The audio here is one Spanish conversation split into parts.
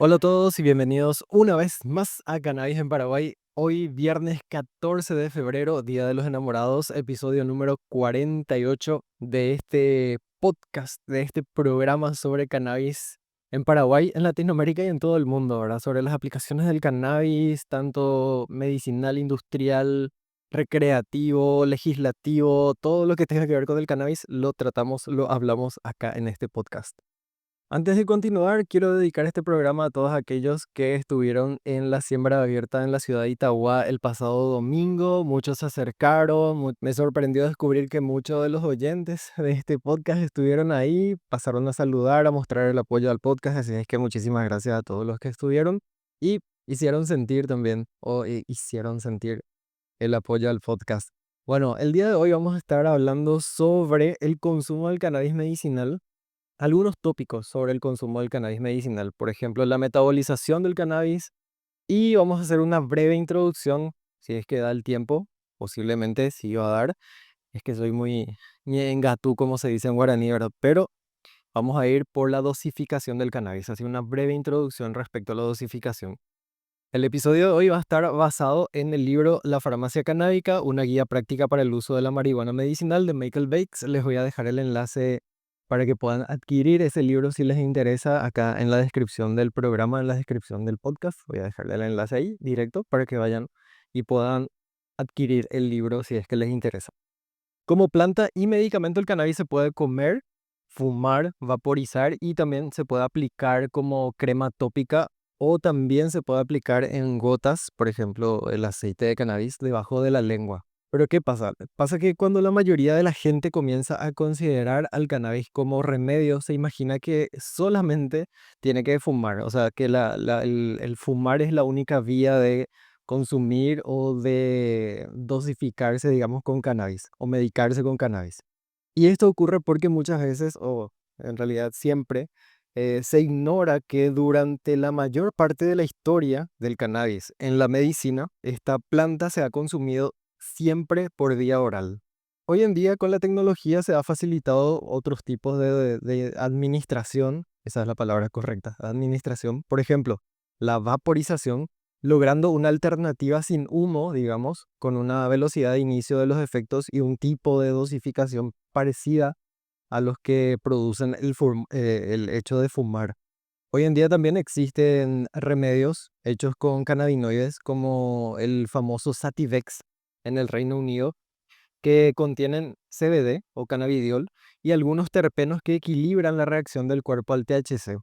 Hola a todos y bienvenidos una vez más a Cannabis en Paraguay. Hoy viernes 14 de febrero, Día de los Enamorados, episodio número 48 de este podcast, de este programa sobre cannabis en Paraguay, en Latinoamérica y en todo el mundo, ¿verdad? Sobre las aplicaciones del cannabis, tanto medicinal, industrial, recreativo, legislativo, todo lo que tenga que ver con el cannabis, lo tratamos, lo hablamos acá en este podcast. Antes de continuar, quiero dedicar este programa a todos aquellos que estuvieron en la siembra abierta en la ciudad de Itagua el pasado domingo. Muchos se acercaron. Me sorprendió descubrir que muchos de los oyentes de este podcast estuvieron ahí, pasaron a saludar, a mostrar el apoyo al podcast. Así es que muchísimas gracias a todos los que estuvieron y hicieron sentir también, hicieron sentir el apoyo al podcast. Bueno, el día de hoy vamos a estar hablando sobre el consumo del cannabis medicinal, algunos tópicos sobre el consumo del cannabis medicinal, por ejemplo, la metabolización del cannabis, y vamos a hacer una breve introducción, si es que da el tiempo, posiblemente sí va a dar, es que soy muy ñengatú, como se dice en guaraní, ¿verdad? Pero vamos a ir por la dosificación del cannabis, así una breve introducción respecto a la dosificación. El episodio de hoy va a estar basado en el libro La farmacia canábica, una guía práctica para el uso de la marihuana medicinal de Michael Bakes. Les voy a dejar el enlace para que puedan adquirir ese libro si les interesa acá en la descripción del programa, en la descripción del podcast. Voy a dejarle el enlace ahí directo para que vayan y puedan adquirir el libro si es que les interesa. Como planta y medicamento, el cannabis se puede comer, fumar, vaporizar y también se puede aplicar como crema tópica o también se puede aplicar en gotas, por ejemplo, el aceite de cannabis debajo de la lengua. Pero ¿qué pasa? Pasa que cuando la mayoría de la gente comienza a considerar al cannabis como remedio, se imagina que solamente tiene que fumar, o sea, que el fumar es la única vía de consumir o de dosificarse, digamos, con cannabis o medicarse con cannabis. Y esto ocurre porque muchas veces, o en realidad siempre, se ignora que durante la mayor parte de la historia del cannabis en la medicina, esta planta se ha consumido siempre por vía oral. Hoy en día con la tecnología se ha facilitado otros tipos de administración, esa es la palabra correcta, administración, por ejemplo, la vaporización, logrando una alternativa sin humo, digamos, con una velocidad de inicio de los efectos y un tipo de dosificación parecida a los que producen el hecho de fumar. Hoy en día también existen remedios hechos con cannabinoides como el famoso Sativex en el Reino Unido, que contienen CBD o cannabidiol y algunos terpenos que equilibran la reacción del cuerpo al THC.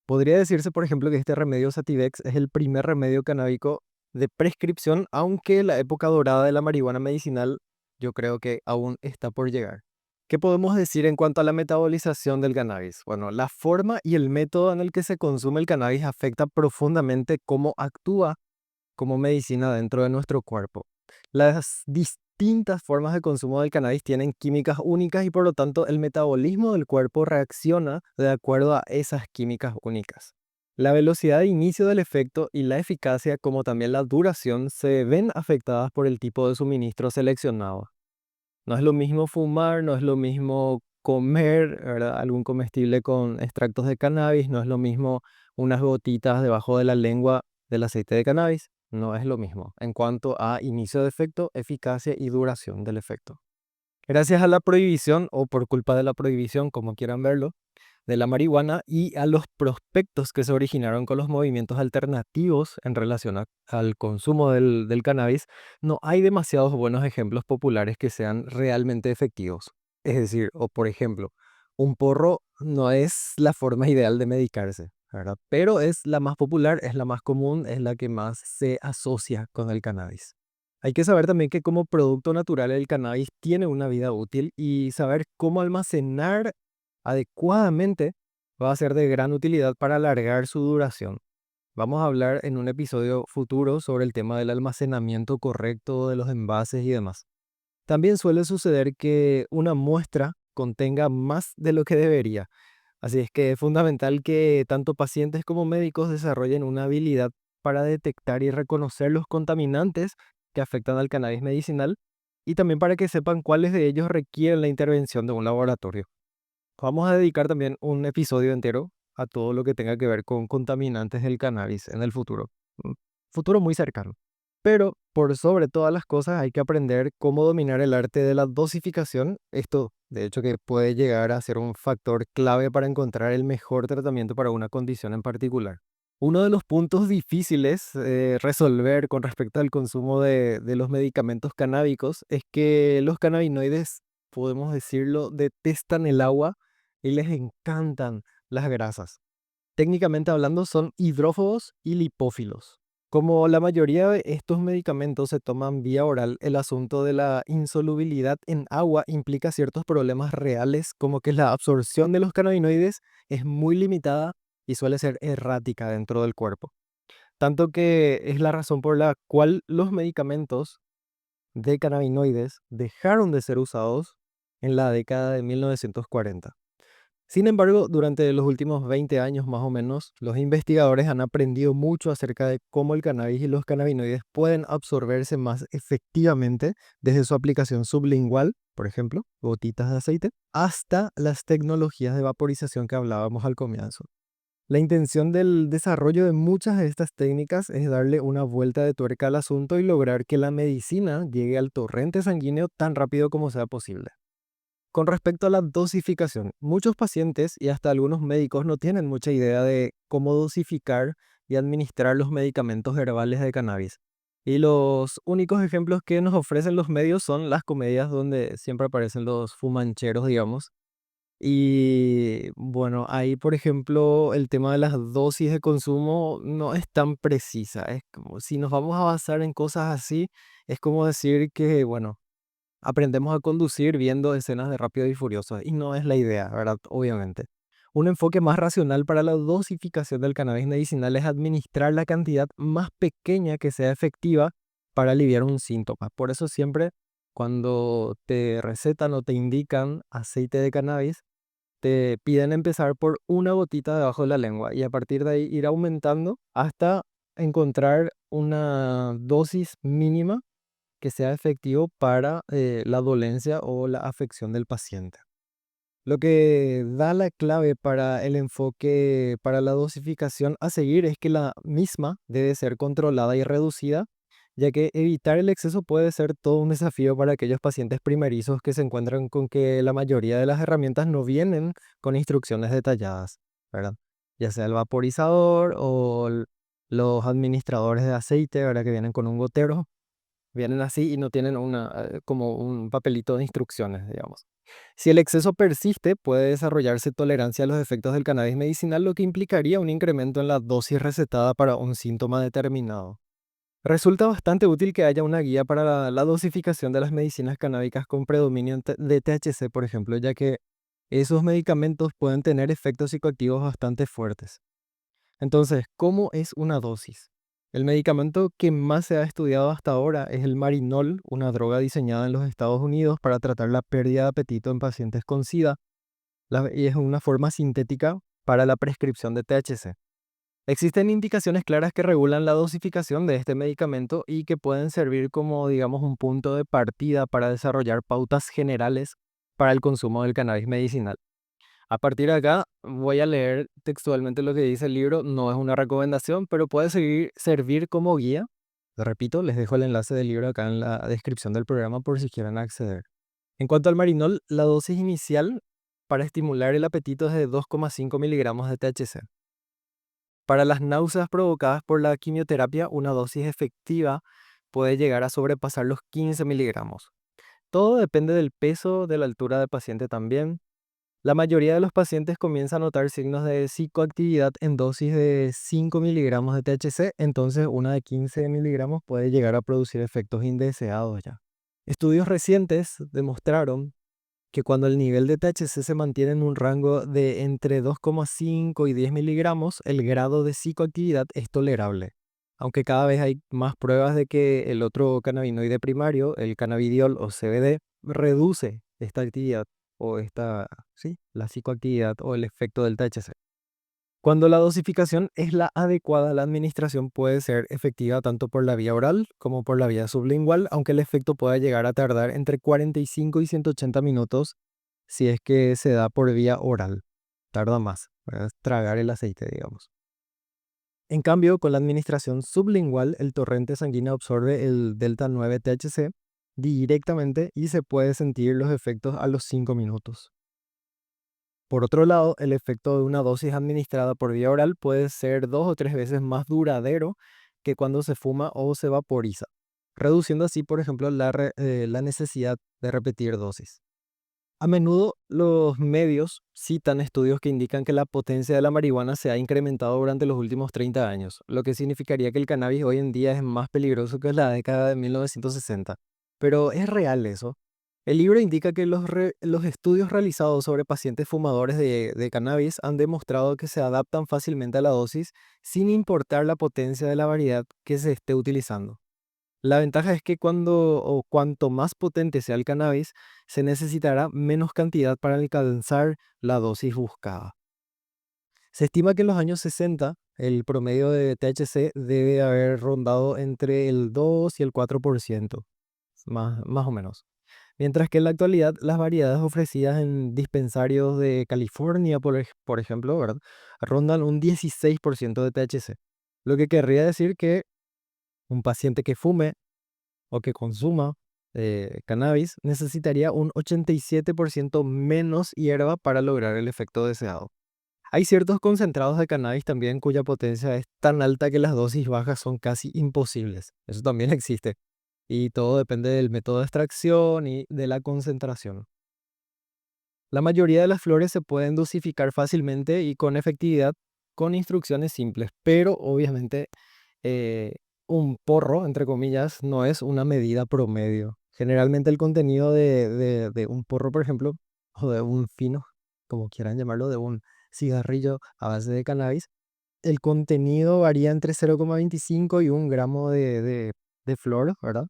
Podría decirse, por ejemplo, que este remedio Sativex es el primer remedio canábico de prescripción, aunque la época dorada de la marihuana medicinal yo creo que aún está por llegar. ¿Qué podemos decir en cuanto a la metabolización del cannabis? Bueno, la forma y el método en el que se consume el cannabis afecta profundamente cómo actúa como medicina dentro de nuestro cuerpo. Las distintas formas de consumo del cannabis tienen químicas únicas y por lo tanto el metabolismo del cuerpo reacciona de acuerdo a esas químicas únicas. La velocidad de inicio del efecto y la eficacia, como también la duración, se ven afectadas por el tipo de suministro seleccionado. No es lo mismo fumar, no es lo mismo comer, ¿verdad? Algún comestible con extractos de cannabis, no es lo mismo unas gotitas debajo de la lengua del aceite de cannabis, no es lo mismo en cuanto a inicio de efecto, eficacia y duración del efecto. Gracias a la prohibición o por culpa de la prohibición, como quieran verlo, de la marihuana y a los prospectos que se originaron con los movimientos alternativos en relación al consumo del cannabis, no hay demasiados buenos ejemplos populares que sean realmente efectivos. Es decir, o por ejemplo, un porro no es la forma ideal de medicarse, ¿verdad? Pero es la más popular, es la más común, es la que más se asocia con el cannabis. Hay que saber también que como producto natural el cannabis tiene una vida útil y saber cómo almacenar adecuadamente va a ser de gran utilidad para alargar su duración. Vamos a hablar en un episodio futuro sobre el tema del almacenamiento correcto de los envases y demás. También suele suceder que una muestra contenga más de lo que debería, así es que es fundamental que tanto pacientes como médicos desarrollen una habilidad para detectar y reconocer los contaminantes que afectan al cannabis medicinal y también para que sepan cuáles de ellos requieren la intervención de un laboratorio. Vamos a dedicar también un episodio entero a todo lo que tenga que ver con contaminantes del cannabis en el futuro. Futuro muy cercano. Pero por sobre todas las cosas hay que aprender cómo dominar el arte de la dosificación. Esto, de hecho, que puede llegar a ser un factor clave para encontrar el mejor tratamiento para una condición en particular. Uno de los puntos difíciles resolver con respecto al consumo de los medicamentos canábicos es que los cannabinoides, podemos decirlo, detestan el agua y les encantan las grasas. Técnicamente hablando, son hidrófobos y lipófilos. Como la mayoría de estos medicamentos se toman vía oral, el asunto de la insolubilidad en agua implica ciertos problemas reales, como que la absorción de los cannabinoides es muy limitada y suele ser errática dentro del cuerpo. Tanto que es la razón por la cual los medicamentos de cannabinoides dejaron de ser usados en la década de 1940. Sin embargo, durante los últimos 20 años más o menos, los investigadores han aprendido mucho acerca de cómo el cannabis y los cannabinoides pueden absorberse más efectivamente desde su aplicación sublingual, por ejemplo, gotitas de aceite, hasta las tecnologías de vaporización que hablábamos al comienzo. La intención del desarrollo de muchas de estas técnicas es darle una vuelta de tuerca al asunto y lograr que la medicina llegue al torrente sanguíneo tan rápido como sea posible. Con respecto a la dosificación, muchos pacientes y hasta algunos médicos no tienen mucha idea de cómo dosificar y administrar los medicamentos herbales de cannabis. Y los únicos ejemplos que nos ofrecen los medios son las comedias donde siempre aparecen los fumancheros, digamos. Y bueno, ahí por ejemplo el tema de las dosis de consumo no es tan precisa. Es como si nos vamos a basar en cosas así, es como decir que, bueno, aprendemos a conducir viendo escenas de Rápido y Furioso, y no es la idea, ¿verdad? Obviamente. Un enfoque más racional para la dosificación del cannabis medicinal es administrar la cantidad más pequeña que sea efectiva para aliviar un síntoma. Por eso siempre cuando te recetan o te indican aceite de cannabis, te piden empezar por una gotita debajo de la lengua y a partir de ahí ir aumentando hasta encontrar una dosis mínima que sea efectivo para la dolencia o la afección del paciente. Lo que da la clave para el enfoque, para la dosificación a seguir es que la misma debe ser controlada y reducida, ya que evitar el exceso puede ser todo un desafío para aquellos pacientes primerizos que se encuentran con que la mayoría de las herramientas no vienen con instrucciones detalladas, ¿verdad? Ya sea el vaporizador o los administradores de aceite, ¿verdad? Que vienen con un gotero. Vienen así y no tienen como un papelito de instrucciones, digamos. Si el exceso persiste, puede desarrollarse tolerancia a los efectos del cannabis medicinal, lo que implicaría un incremento en la dosis recetada para un síntoma determinado. Resulta bastante útil que haya una guía para la dosificación de las medicinas canábicas con predominio de THC, por ejemplo, ya que esos medicamentos pueden tener efectos psicoactivos bastante fuertes. Entonces, ¿cómo es una dosis? El medicamento que más se ha estudiado hasta ahora es el Marinol, una droga diseñada en los Estados Unidos para tratar la pérdida de apetito en pacientes con SIDA, y es una forma sintética para la prescripción de THC. Existen indicaciones claras que regulan la dosificación de este medicamento y que pueden servir como, digamos, un punto de partida para desarrollar pautas generales para el consumo del cannabis medicinal. A partir de acá voy a leer textualmente lo que dice el libro, no es una recomendación, pero puede servir como guía. Repito, les dejo el enlace del libro acá en la descripción del programa por si quieren acceder. En cuanto al marinol, la dosis inicial para estimular el apetito es de 2,5 miligramos de THC. Para las náuseas provocadas por la quimioterapia, una dosis efectiva puede llegar a sobrepasar los 15 miligramos. Todo depende del peso, de la altura del paciente también. La mayoría de los pacientes comienza a notar signos de psicoactividad en dosis de 5 miligramos de THC, entonces una de 15 miligramos puede llegar a producir efectos indeseados ya. Estudios recientes demostraron que cuando el nivel de THC se mantiene en un rango de entre 2,5 y 10 miligramos, el grado de psicoactividad es tolerable. Aunque cada vez hay más pruebas de que el otro cannabinoide primario, el cannabidiol o CBD, reduce esta actividad o sí, la psicoactividad o el efecto del THC. Cuando la dosificación es la adecuada, la administración puede ser efectiva tanto por la vía oral como por la vía sublingual, aunque el efecto pueda llegar a tardar entre 45 y 180 minutos si es que se da por vía oral. tarda más para tragar el aceite, digamos. En cambio, con la administración sublingual, el torrente sanguíneo absorbe el delta 9 THC directamente y se puede sentir los efectos a los 5 minutos. Por otro lado, el efecto de una dosis administrada por vía oral puede ser 2 o 3 veces más duradero que cuando se fuma o se vaporiza, reduciendo así, por ejemplo, la necesidad de repetir dosis. A menudo los medios citan estudios que indican que la potencia de la marihuana se ha incrementado durante los últimos 30 años, lo que significaría que el cannabis hoy en día es más peligroso que en la década de 1960. Pero ¿es real eso? El libro indica que los estudios realizados sobre pacientes fumadores de cannabis han demostrado que se adaptan fácilmente a la dosis sin importar la potencia de la variedad que se esté utilizando. La ventaja es que cuanto más potente sea el cannabis, se necesitará menos cantidad para alcanzar la dosis buscada. Se estima que en los años 60 el promedio de THC debe haber rondado entre el 2 y el 4%, más o menos. Mientras que en la actualidad las variedades ofrecidas en dispensarios de California, por ejemplo, ¿verdad? Rondan un 16% de THC. Lo que querría decir que un paciente que fume o que consuma cannabis necesitaría un 87% menos hierba para lograr el efecto deseado. Hay ciertos concentrados de cannabis también cuya potencia es tan alta que las dosis bajas son casi imposibles. Eso también existe. Y todo depende del método de extracción y de la concentración. La mayoría de las flores se pueden dosificar fácilmente y con efectividad con instrucciones simples, pero obviamente eh, un porro, entre comillas, no es una medida promedio. Generalmente el contenido de un porro, por ejemplo, o de un fino, como quieran llamarlo, de un cigarrillo a base de cannabis, el contenido varía entre 0,25 y 1 gramo de flor, ¿verdad?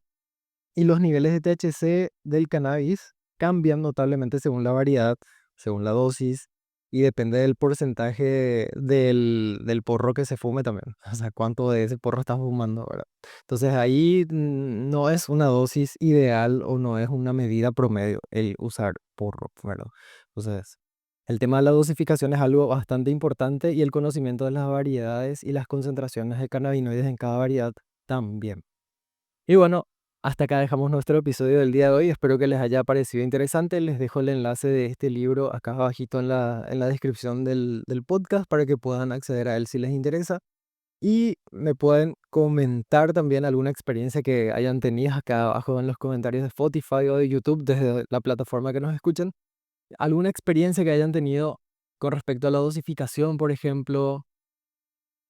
Y los niveles de THC del cannabis cambian notablemente según la variedad, según la dosis y depende del porcentaje del porro que se fume también. O sea, cuánto de ese porro estás fumando, ¿verdad? Entonces ahí no es una dosis ideal o no es una medida promedio el usar porro, ¿verdad? Entonces, el tema de la dosificación es algo bastante importante y el conocimiento de las variedades y las concentraciones de cannabinoides en cada variedad también. Y bueno, hasta acá dejamos nuestro episodio del día de hoy. Espero que les haya parecido interesante. Les dejo el enlace de este libro acá abajito en la descripción del podcast para que puedan acceder a él si les interesa. Y me pueden comentar también alguna experiencia que hayan tenido acá abajo en los comentarios de Spotify o de YouTube desde la plataforma que nos escuchen. Alguna experiencia que hayan tenido con respecto a la dosificación, por ejemplo,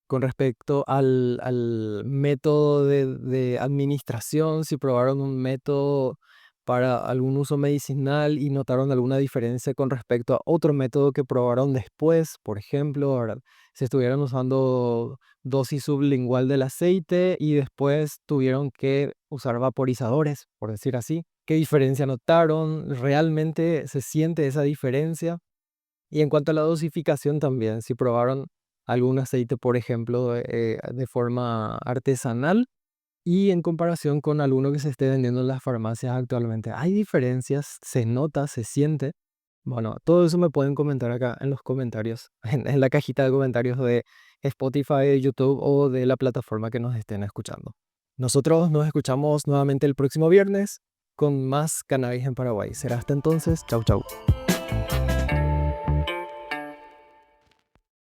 con respecto al método de administración, si probaron un método para algún uso medicinal y notaron alguna diferencia con respecto a otro método que probaron después, por ejemplo, ¿verdad? Si estuvieron usando dosis sublingual del aceite y después tuvieron que usar vaporizadores, por decir así. ¿Qué diferencia notaron? ¿Realmente se siente esa diferencia? Y en cuanto a la dosificación también, si probaron algún aceite, por ejemplo, de forma artesanal y en comparación con alguno que se esté vendiendo en las farmacias actualmente, ¿hay diferencias? ¿Se nota? ¿Se siente? Bueno, todo eso me pueden comentar acá en los comentarios, en la cajita de comentarios de Spotify, de YouTube o de la plataforma que nos estén escuchando. Nosotros nos escuchamos nuevamente el próximo viernes con más Cannabis en Paraguay. Será hasta entonces. Chau, chau.